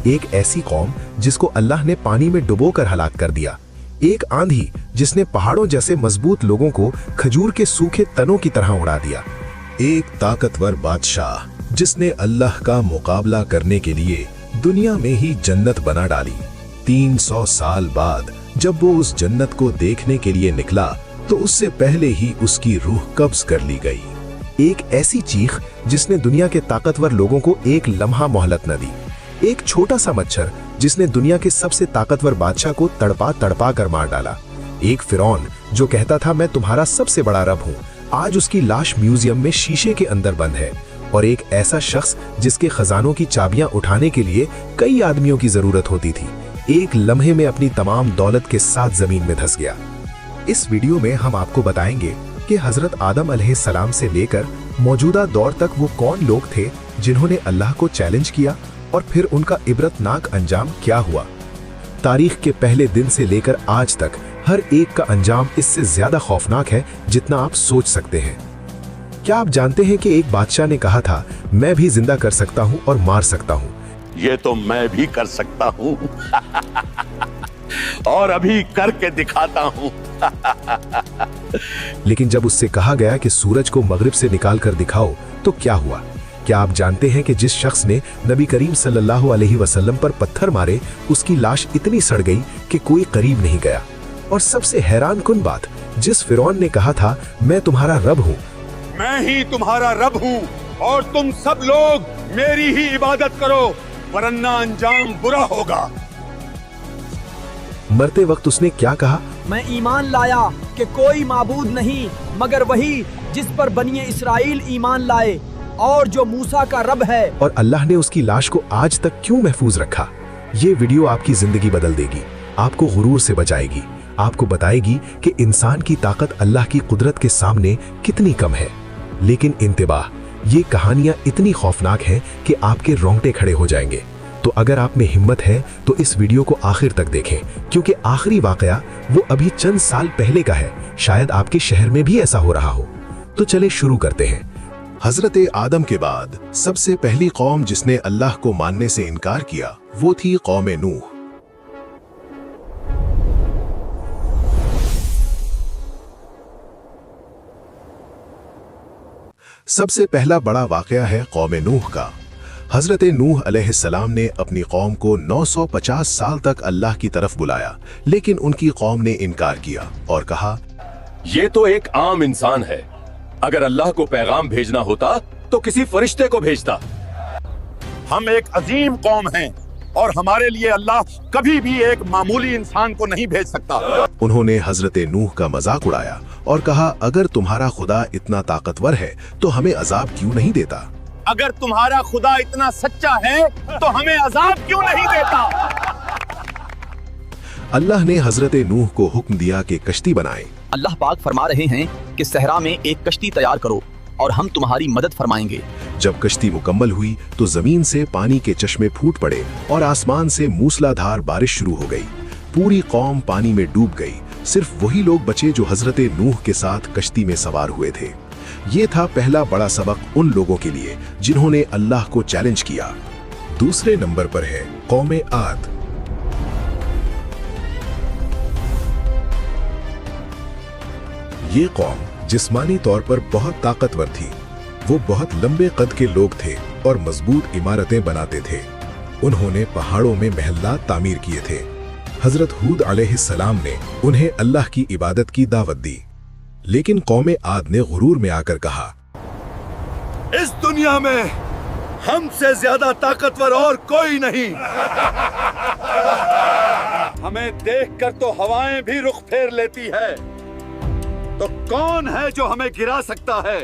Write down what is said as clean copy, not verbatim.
एक ऐसी कौम जिसको अल्लाह ने पानी में डुबोकर हलाक कर दिया, एक आंधी जिसने पहाड़ों जैसे मजबूत लोगों को खजूर के सूखे तनों की तरह उड़ा दिया, एक ताकतवर बादशाह जिसने अल्लाह का मुकाबला करने के लिए दुनिया में ही जन्नत बना डाली। 300 साल बाद जब वो उस जन्नत को देखने के लिए निकला तो उससे पहले ही उसकी रूह कब्ज कर ली गई। एक ऐसी चीख जिसने दुनिया के ताकतवर लोगों को एक लम्हा मोहलत न दी, एक छोटा सा मच्छर जिसने दुनिया के सबसे ताकतवर बादशाह को तड़पा तड़पा कर मार डाला, एक फिरौन जो कहता था मैं तुम्हारा सबसे बड़ा रब हूँ, आज उसकी लाश म्यूजियम में शीशे के अंदर बंद है, और एक ऐसा शख्स जिसके खजानों की चाबियां उठाने के लिए कई आदमियों की जरूरत होती थी, एक लम्हे में अपनी तमाम दौलत के साथ जमीन में धंस गया। इस वीडियो में हम आपको बताएंगे कि हजरत आदम अलैहिस्सलाम से लेकर मौजूदा दौर तक वो कौन लोग थे जिन्होंने अल्लाह को चैलेंज किया और फिर उनका इबरतनाक अंजाम क्या हुआ। तारीख के पहले दिन से लेकर आज तक हर एक का अंजाम इससे ज्यादा खौफनाक है जितना आप सोच सकते हैं। क्या आप जानते हैं कि एक बादशाह ने कहा था मैं भी जिंदा कर सकता हूं और मार सकता हूं। ये तो मैं भी कर सकता हूं और अभी करके दिखाता हूं। लेकिन जब उससे कहा गया कि सूरज को मगरिब से निकाल कर दिखाओ तो क्या हुआ। क्या आप जानते हैं कि जिस शख्स ने नबी करीम सल्लल्लाहु अलैहि वसल्लम पर पत्थर मारे उसकी लाश इतनी सड़ गई कि कोई करीब नहीं गया। और सबसे हैरान कुन बात, जिस फिरौन ने कहा था मैं तुम्हारा रब हूँ, मैं ही तुम्हारा रब हूँ और तुम सब लोग मेरी ही इबादत करो वरना अंजाम बुरा होगा। मरते वक्त उसने क्या कहा, मैं ईमान लाया कि कोई माबूद नहीं मगर वही जिस पर बनी इस्राइल ईमान लाए और जो मूसा का रब है। और अल्लाह ने उसकी लाश को आज तक क्यों महफूज रखा। ये वीडियो आपकी जिंदगी बदल देगी, आपको गुरूर से बचाएगी, आपको बताएगी कि इंसान की ताकत अल्लाह की कुदरत के सामने कितनी कम है। लेकिन इंतबाह, ये कहानियां इतनी खौफनाक हैं कि आपके रोंगटे खड़े हो जाएंगे। तो अगर आप में हिम्मत है तो इस वीडियो को आखिर तक देखें, क्योंकि आखिरी वाकया वो अभी चंद साल पहले का है। शायद आपके शहर में भी ऐसा हो रहा हो। तो चले शुरू करते हैं। हजरत आदम के बाद सबसे पहली कौम जिसने अल्लाह को मानने से इनकार किया वो थी कौम नूह। सबसे पहला बड़ा वाकया है कौम नूह का। हजरत नूह अलैहिस्सलाम ने अपनी कौम को 950 साल तक अल्लाह की तरफ बुलाया, लेकिन उनकी कौम ने इनकार किया और कहा ये तो एक आम इंसान है, अगर अल्लाह को पैगाम भेजना होता तो किसी फरिश्ते को भेजता। हम एक अजीम कौम हैं और हमारे लिए अल्लाह कभी भी एक मामूली इंसान को नहीं भेज सकता। उन्होंने हजरत नूह का मजाक उड़ाया और कहा अगर तुम्हारा खुदा इतना ताकतवर है तो हमें अजाब क्यों नहीं देता। अगर तुम्हारा खुदा इतना सच्चा है तो हमें अजाब क्यों नहीं देता। अल्लाह ने हजरत नूह को हुक्म दिया कि कश्ती बनाएं। अल्लाह पाक फरमा रहे हैं कि सहरा में एक कश्ती तैयार करो और हम तुम्हारी मदद फरमाएंगे। जब कश्ती मुकम्मल हुई तो जमीन से पानी के चश्मे फूट पड़े और आसमान से मूसलाधार बारिश शुरू हो गई। पूरी कौम पानी में डूब गई। सिर्फ वही लोग बचे जो हजरत नूह के साथ कश्ती में सवार हुए थे। ये था पहला बड़ा सबक उन लोगों के लिए जिन्होंने अल्लाह को चैलेंज किया। दूसरे नंबर पर है कौम आद। ये कौम जिस्मानी तौर पर बहुत ताकतवर थी। वो बहुत लंबे कद के लोग थे और मजबूत इमारतें बनाते थे। उन्होंने पहाड़ों में महल्ला तामीर किए थे। हजरत हूद अलैहिस्सलाम ने उन्हें अल्लाह की इबादत की दावत दी, लेकिन कौम आद ने गुरूर में आकर कहा इस दुनिया में हमसे ज्यादा ताकतवर और कोई नहीं। हमें देखकर तो हवाएं भी रुख फेर लेती है, तो कौन है जो हमें गिरा सकता है।